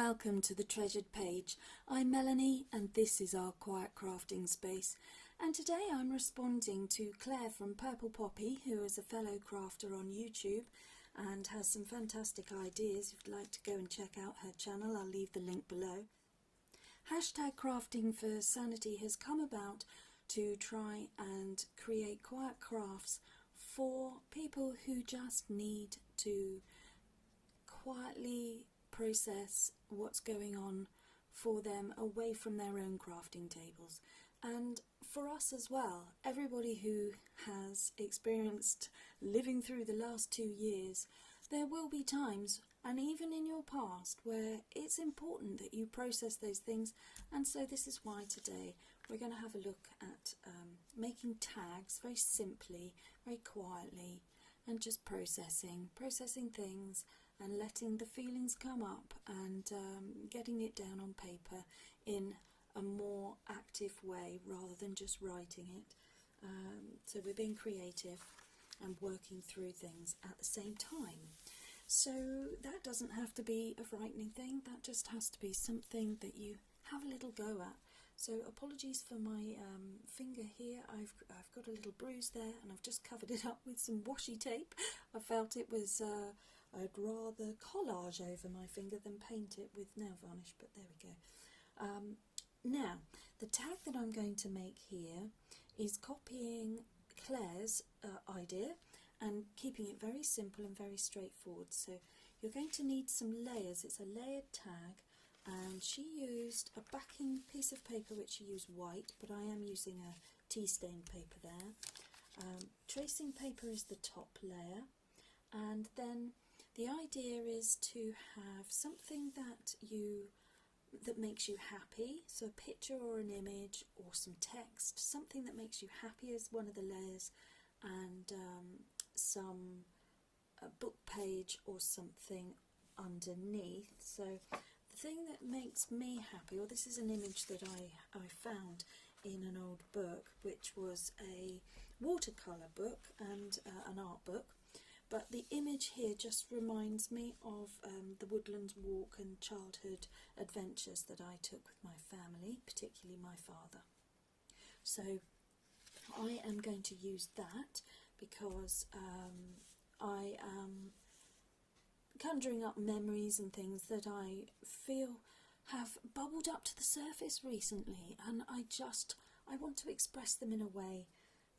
welcome to the Treasured Page. I'm Melanie and this is our quiet crafting space. And today I'm responding to Claire from Purple Poppy, who is a fellow crafter on YouTube and has some fantastic ideas. If you'd like to go and check out her channel, I'll leave the link below. Hashtag Crafting for Sanity has come about to try and create quiet crafts for people who just need to quietly process what's going on for them away from their own crafting tables. And for us as well, everybody who has experienced living through the last 2 years, there will be times, and even in your past, where it's important that you process those things. And so this is why today we're going to have a look at making tags very simply, very quietly, and just processing things and letting the feelings come up and getting it down on paper in a more active way rather than just writing it. So we're being creative and working through things at the same time. So that doesn't have to be a frightening thing, that just has to be something that you have a little go at. So apologies for my finger here. I've got a little bruise there and I've just covered it up with some washi tape. I felt it was I'd rather collage over my finger than paint it with nail varnish, but there we go. Now, the tag that I'm going to make here is copying Claire's idea and keeping it very simple and very straightforward. So you're going to need some layers. It's a layered tag, and she used a backing piece of paper which she used white, but I am using a tea stained paper there. Tracing paper is the top layer, and then the idea is to have something that makes you happy, so a picture or an image or some text, something that makes you happy is one of the layers, and a book page or something underneath. So the thing that makes me happy, or this is an image that I found in an old book, which was a watercolour book and an art book. But the image here just reminds me of the woodland walk and childhood adventures that I took with my family, particularly my father. So I am going to use that because I am conjuring up memories and things that I feel have bubbled up to the surface recently, and I want to express them in a way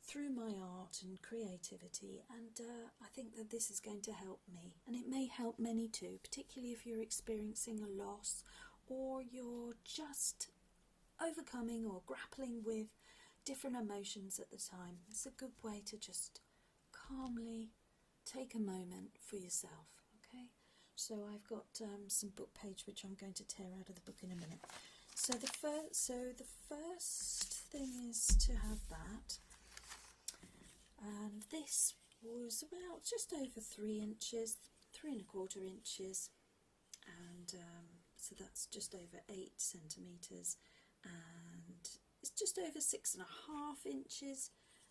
through my art and creativity, and I think that this is going to help me, and it may help many too, particularly if you're experiencing a loss or you're just overcoming or grappling with different emotions at the time. It's a good way to just calmly take a moment for yourself. Okay, so I've got some book page which I'm going to tear out of the book in a minute. So the first thing is to have that. And this was about just over 3 inches, 3¼ inches, and so that's just over 8 centimetres, and it's just over 6½ inches,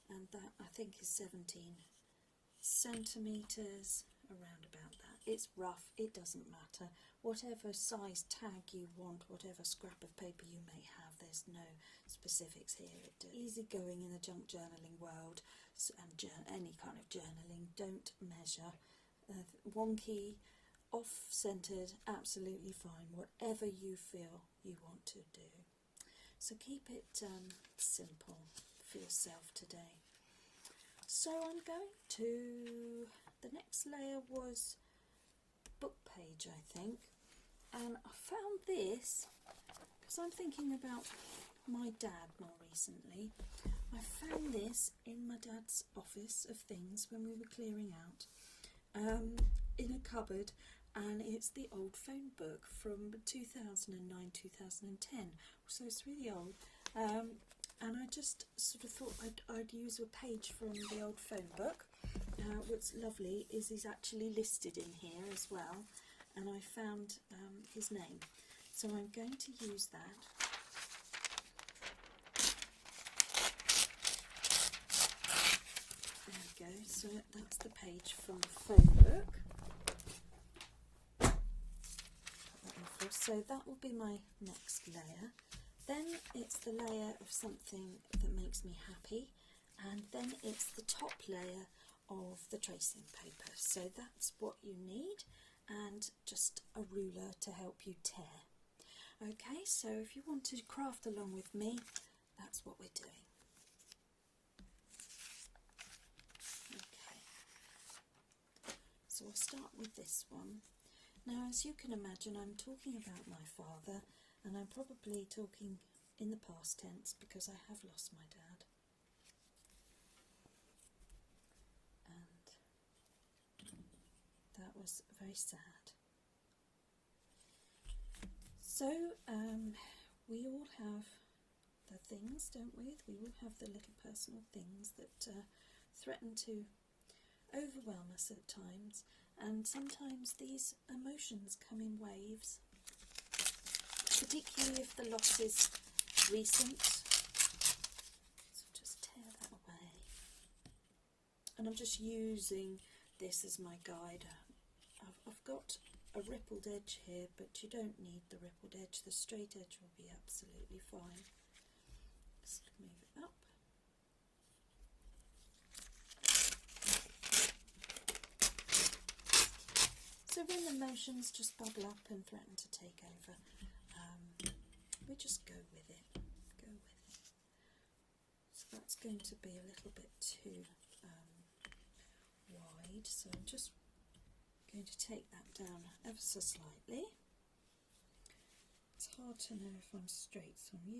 and that I think is 17 centimetres, around about that. It's rough, it doesn't matter. Whatever size tag you want, whatever scrap of paper you may have, there's no specifics here. It's easy going in the junk journaling world, and any kind of journaling. Don't measure. Wonky, off-centered, absolutely fine. Whatever you feel you want to do. So keep it simple for yourself today. So I'm going to, the next layer was book page, I think, and I found this because I'm thinking about my dad more recently. I found this in my dad's office of things when we were clearing out, in a cupboard, and it's the old phone book from 2009-2010, so it's really old. And I just sort of thought I'd use a page from the old phone book. What's lovely is he's actually listed in here as well, and I found his name. So I'm going to use that. There we go, so that's the page from the phone book. Put that in so that will be my next layer. Then it's the layer of something that makes me happy, and then it's the top layer of the tracing paper. So that's what you need, and just a ruler to help you tear. Okay, so if you want to craft along with me, that's what we're doing. Okay, so I'll start with this one. Now, as you can imagine, I'm talking about my father, and I'm probably talking in the past tense because I have lost my dad. And that was very sad. So, we all have the things, don't we? We all have the little personal things that threaten to overwhelm us at times, and sometimes these emotions come in waves, particularly if the loss is recent. So just tear that away. And I'm just using this as my guide. I've got a rippled edge here, but you don't need the rippled edge. The straight edge will be absolutely fine. Just move it up. So when the emotions just bubble up and threaten to take over, we just go with it. Go with it. So that's going to be a little bit too wide, so I'm just going to take that down ever so slightly. It's hard to know if I'm straight, so I'm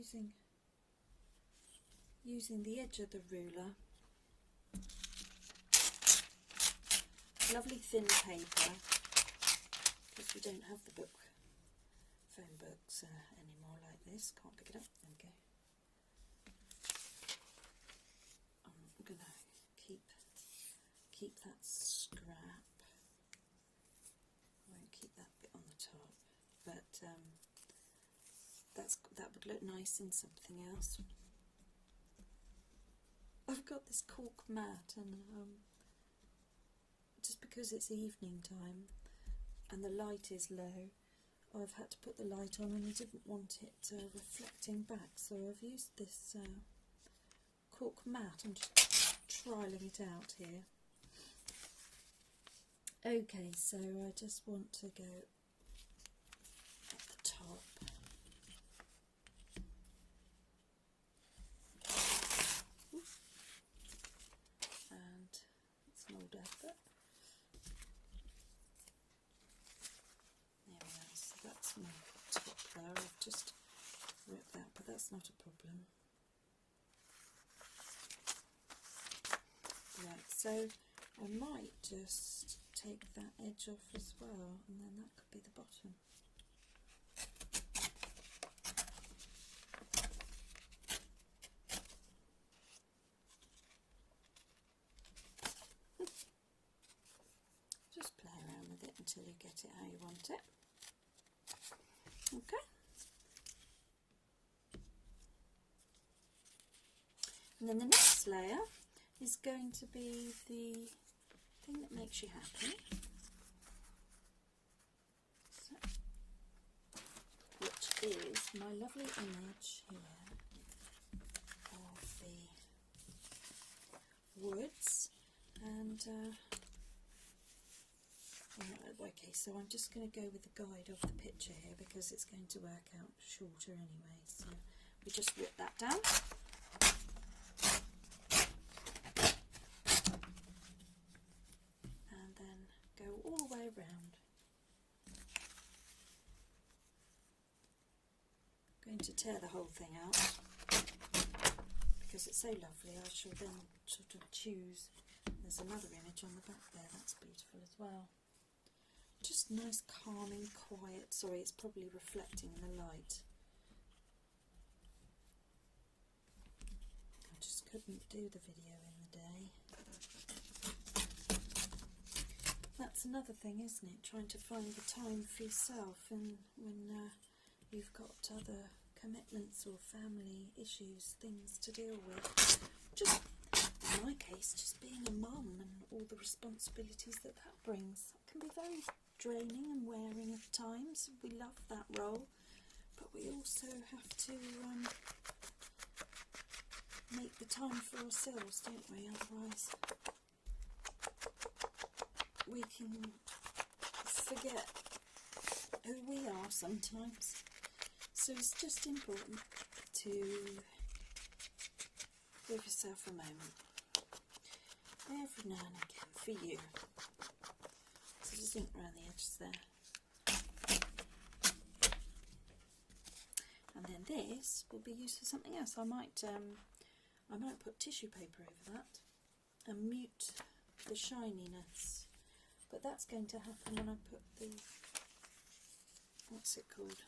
using the edge of the ruler. Lovely thin paper, because we don't have the phone books anymore like this. Can't pick it up. There we go. I'm going to keep that scrap. I won't keep that bit on the top, but that would look nice in something else. I've got this cork mat, and just because it's evening time and the light is low, I've had to put the light on, and I didn't want it reflecting back, so I've used this cork mat. I'm just trialling it out here. Okay, so I just want to go at the top. And it's an old effort. There we are, so that's my top there. I've just ripped that, but that's not a problem. Right, so I might just take that edge off as well, and then that could be the bottom. Just play around with it until you get it how you want it. Okay. And then the next layer is going to be the thing that makes you happy, so, which is my lovely image here of the woods. And okay, so I'm just going to go with the guide of the picture here because it's going to work out shorter anyway. So we just rip that down. Go all the way around. I'm going to tear the whole thing out because it's so lovely. I shall then sort of choose. There's another image on the back there, that's beautiful as well. Just nice, calming, quiet. Sorry, it's probably reflecting in the light. I just couldn't do the video in the day. That's another thing, isn't it? Trying to find the time for yourself, and when you've got other commitments or family issues, things to deal with. Just, in my case, just being a mum and all the responsibilities that brings can be very draining and wearing at times. We love that role, but we also have to make the time for ourselves, don't we? Otherwise we can forget who we are sometimes. So it's just important to give yourself a moment every now and again for you. So just ink around the edges there. And then this will be used for something else. I might put tissue paper over that and mute the shininess. But that's going to happen when I put the, what's it called?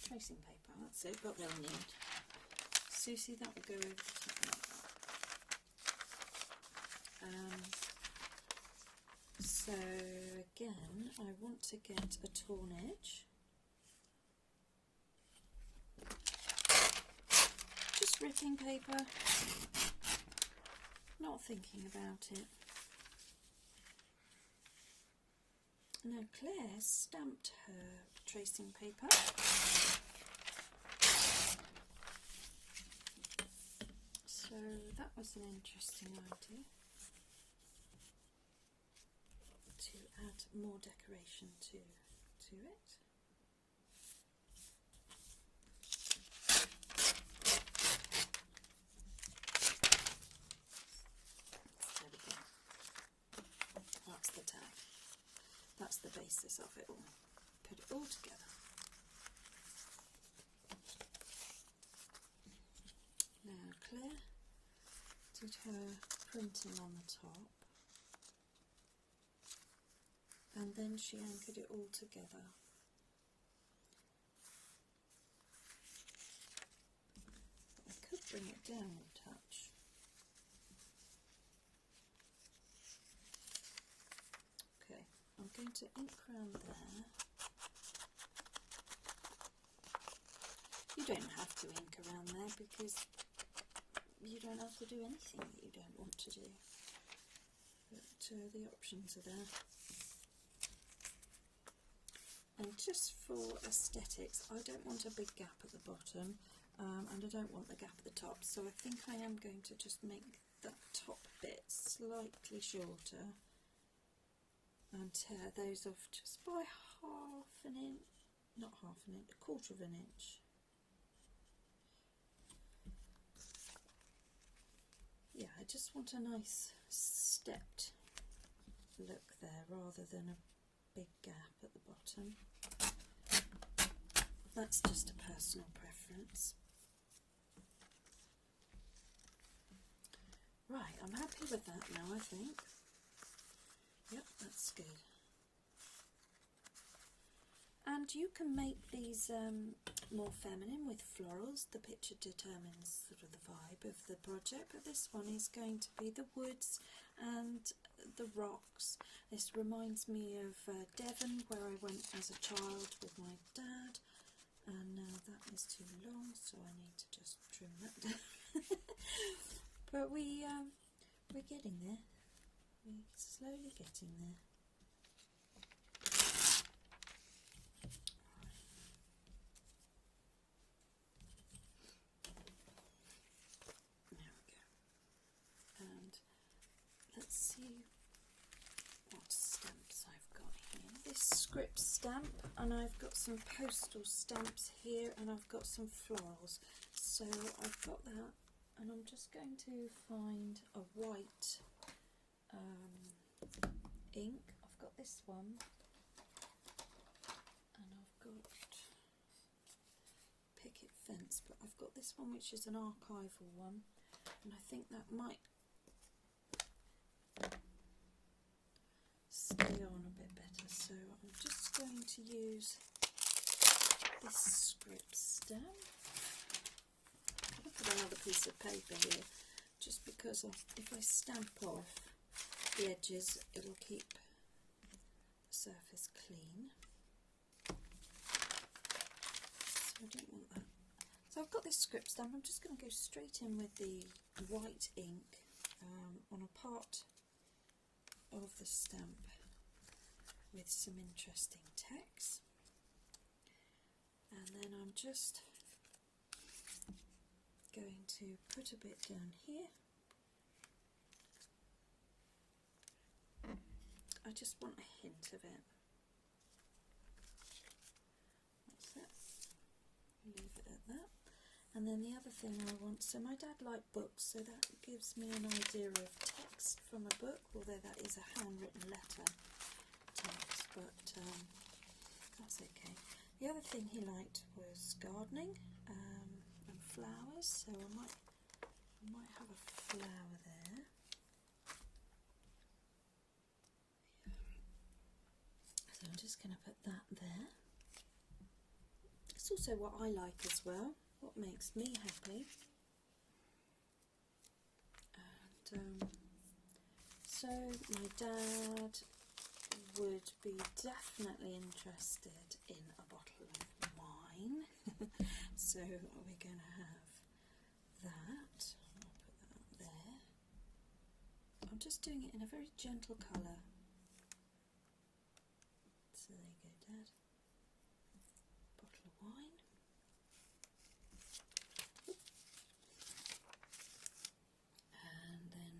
Tracing paper, that's it, what they'll need. So you see that will go over the top like that. So again, I want to get a torn edge. Just ripping paper, not thinking about it. Now Claire stamped her tracing paper. So that was an interesting idea, to add more decoration to it. There we go. That's the tag. That's the basis of it all. Put it all together. Now Claire did her printing on the top, and then she anchored it all together. I could bring it down a touch. Okay, I'm going to ink around there. You don't have to ink around there because you don't have to do anything that you don't want to do, but the options are there. And just for aesthetics, I don't want a big gap at the bottom, and I don't want the gap at the top, so I think I am going to just make that top bit slightly shorter and tear those off just by half an inch, not half an inch, a quarter of an inch. Yeah, I just want a nice stepped look there rather than a big gap at the bottom. That's just a personal preference. Right, I'm happy with that now, I think. Yep, that's good. And you can make these more feminine with florals. The picture determines sort of the vibe of the project, but this one is going to be the woods and the rocks. This reminds me of Devon, where I went as a child with my dad, and now that is too long, so I need to just trim that down. But we're getting there. We're slowly getting there. Let's see what stamps I've got here. This script stamp, and I've got some postal stamps here, and I've got some florals. So I've got that, and I'm just going to find a white ink. I've got this one, and I've got Picket Fence, but I've got this one which is an archival one, and I think that might stay on a bit better, so I'm just going to use this script stamp. I'll put another piece of paper here just because if I stamp off the edges, it'll keep the surface clean. So I don't want that. So I've got this script stamp. I'm just going to go straight in with the white ink on a part of the stamp with some interesting text, and then I'm just going to put a bit down here. I just want a hint of it. That's it. Leave it at that. And then the other thing I want, so my dad liked books, so that gives me an idea of text from a book, although that is a handwritten letter text, but that's okay. The other thing he liked was gardening and flowers, so I might have a flower there. So I'm just going to put that there. It's also what I like as well, what makes me happy. And so my dad would be definitely interested in a bottle of wine. So we're going to have that. I'll put that up there. I'm just doing it in a very gentle colour. So there you go, Dad. Bottle of wine. And then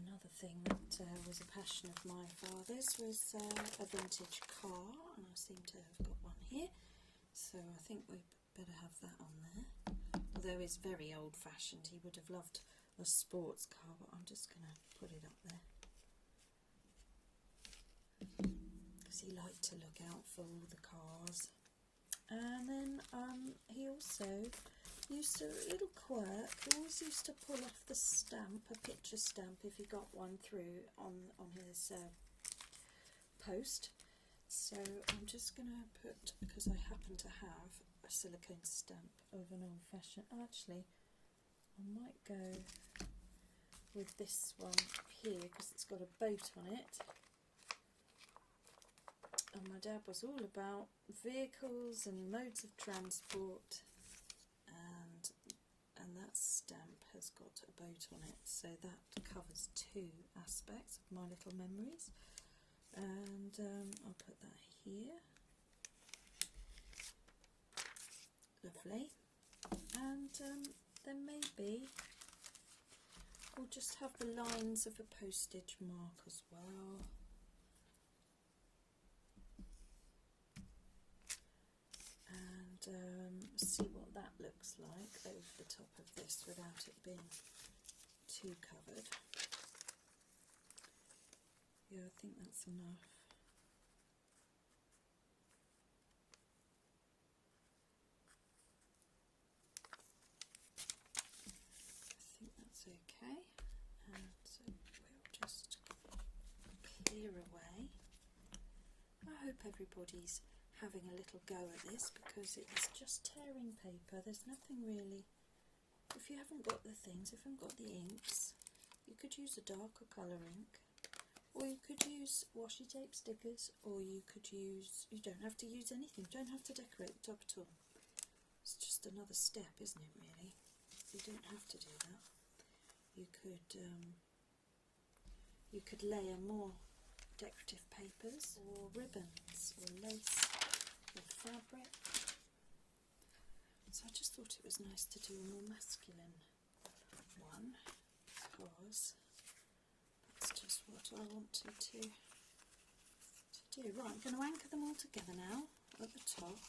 another thing that was a passion of my father's was a vintage car, and I seem to have got one here, so I think we better have that on there. Although it's very old-fashioned, he would have loved a sports car, but I'm just going to put it up there because he liked to look out for all the cars. And then he also used a little quirk. He always used to pull off the stamp, a picture stamp, if he got one through on his post. So I'm just going to put, because I happen to have a silicone stamp of an old-fashioned. Actually, I might go with this one here because it's got a boat on it. And my dad was all about vehicles and modes of transport, and that stamp has got a boat on it, so that covers two aspects of my little memories. And I'll put that here. Lovely. And then maybe we'll just have the lines of a postage mark as well. And see what that looks like over the top of this without it being too covered. Yeah, I think that's enough. I think that's okay. And so we'll just clear away. I hope everybody's having a little go at this because it's just tearing paper. There's nothing really, if you haven't got the things, if you haven't got the inks, you could use a darker colour ink, or you could use washi tape stickers, or you could use, you don't have to use anything, you don't have to decorate the top at all. It's just another step, isn't it, really? You don't have to do that. You could layer more decorative papers, or ribbons, or lace, or fabric. So I just thought it was nice to do a more masculine one because that's just what I wanted to do. Right, I'm going to anchor them all together now at the top.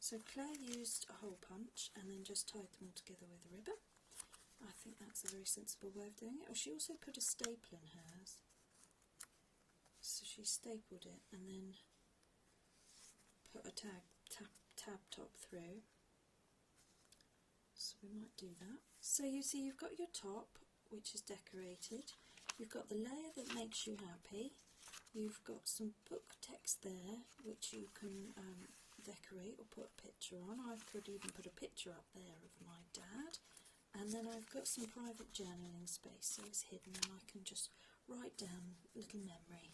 So Claire used a hole punch and then just tied them all together with a ribbon. I think that's a very sensible way of doing it. Oh, she also put a staple in hers. So she stapled it and then put a tab top through. So we might do that. So you see you've got your top, which is decorated. You've got the layer that makes you happy. You've got some book text there, which you can decorate or put a picture on. I could even put a picture up there of my dad. And then I've got some private journaling space, so it's hidden and I can just write down a little memory.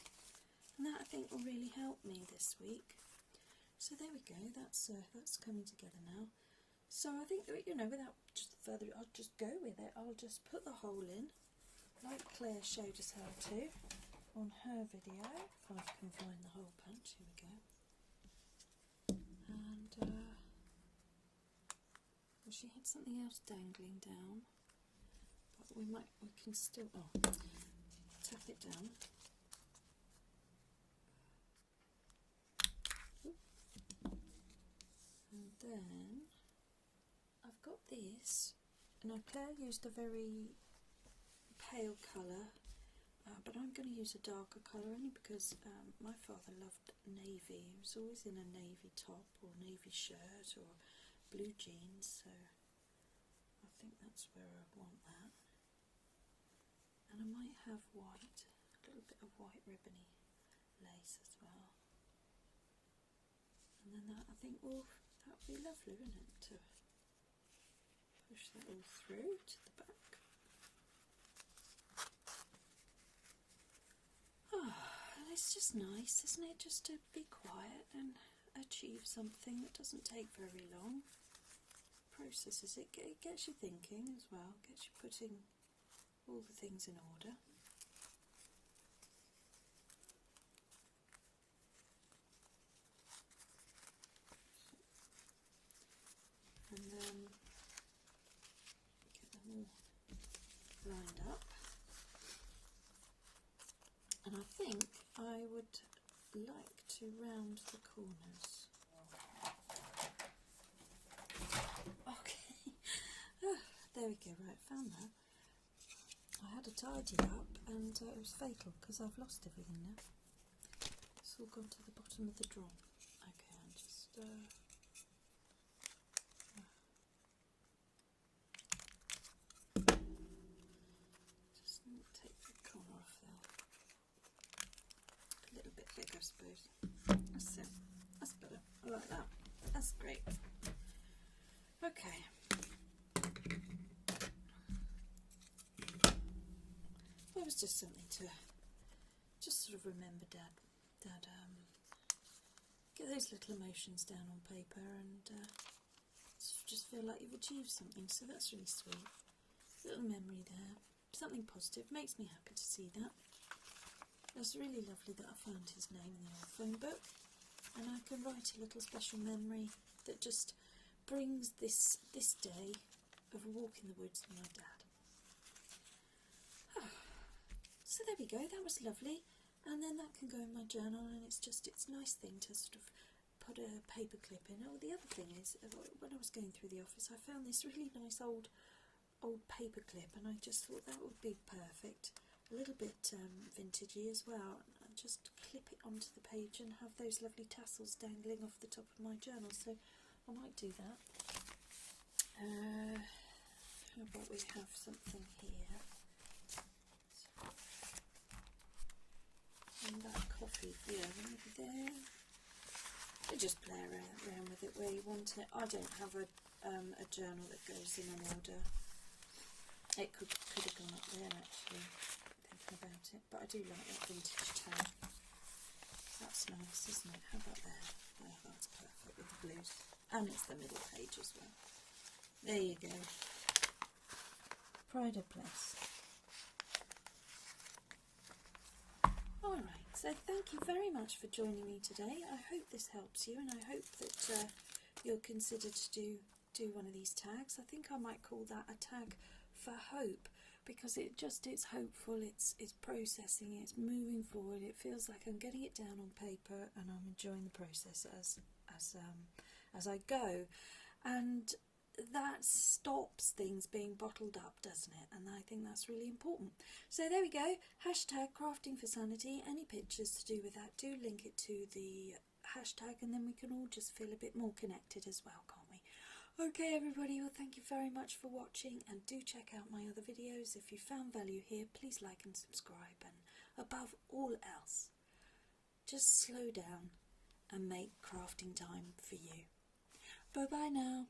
And that I think will really help me this week. So there we go, that's coming together now. So I think, you know, without just further, I'll just go with it. I'll just put the hole in, like Claire showed us how to on her video. If I can find the hole punch, here we go. And well, she had something else dangling down, but we can still tap it down. And then I've got this. Now Claire used a very pale colour, but I'm going to use a darker colour only because my father loved navy. He was always in a navy top or navy shirt or blue jeans, so I think that's where I want that. And I might have white, a little bit of white ribbony lace as well. And then that, I think, that would be lovely, wouldn't it, to push that all through to the back. Oh, it's just nice, isn't it, just to be quiet and achieve something that doesn't take very long. Processes it gets you thinking as well, gets you putting all the things in order. And then get them all lined up. And I think I would like to round the corners. Okay, there we go, right, found that. I had to tidy up and it was fatal because I've lost everything now. It's all gone to the bottom of the drawer. Okay, I'm just take the corner off there. A little bit big, I suppose. That's it. That's better. I like that. That's great. Okay. Well, it was just something to just sort of remember Dad get those little emotions down on paper and just feel like you've achieved something. So that's really sweet. Little memory there. Something positive. Makes me happy to see that. It's really lovely that I found his name in the old phone book, and I can write a little special memory that just brings this day of a walk in the woods with my dad. So there we go, that was lovely, and then that can go in my journal, and it's a nice thing to sort of put a paper clip in. Oh, the other thing is, when I was going through the office, I found this really nice old paper clip, and I just thought that would be perfect. A little bit vintagey as well, and just clip it onto the page and have those lovely tassels dangling off the top of my journal, so I might do that. How about we have something here? And that coffee, yeah, over there. You just play around with it where you want it. I don't have a journal that goes in an order. It could have gone up there actually, thinking about it, but I do like that vintage tag. That's nice, isn't it? How about there? Oh, that's perfect with the blues. And it's the middle page as well. There you go. Pride of place. Alright, so thank you very much for joining me today. I hope this helps you, and I hope that you'll consider to do one of these tags. I think I might call that a tag for hope, because it's hopeful, it's processing, it's moving forward. It feels like I'm getting it down on paper and I'm enjoying the process as I go, and that stops things being bottled up, doesn't it? And I think that's really important. So there we go, hashtag crafting for sanity. Any pictures to do with that, do link it to the hashtag, and then we can all just feel a bit more connected as well, can't we? Okay everybody, well thank you very much for watching, and do check out my other videos. If you found value here, please like and subscribe, and above all else, just slow down and make crafting time for you. Bye bye now.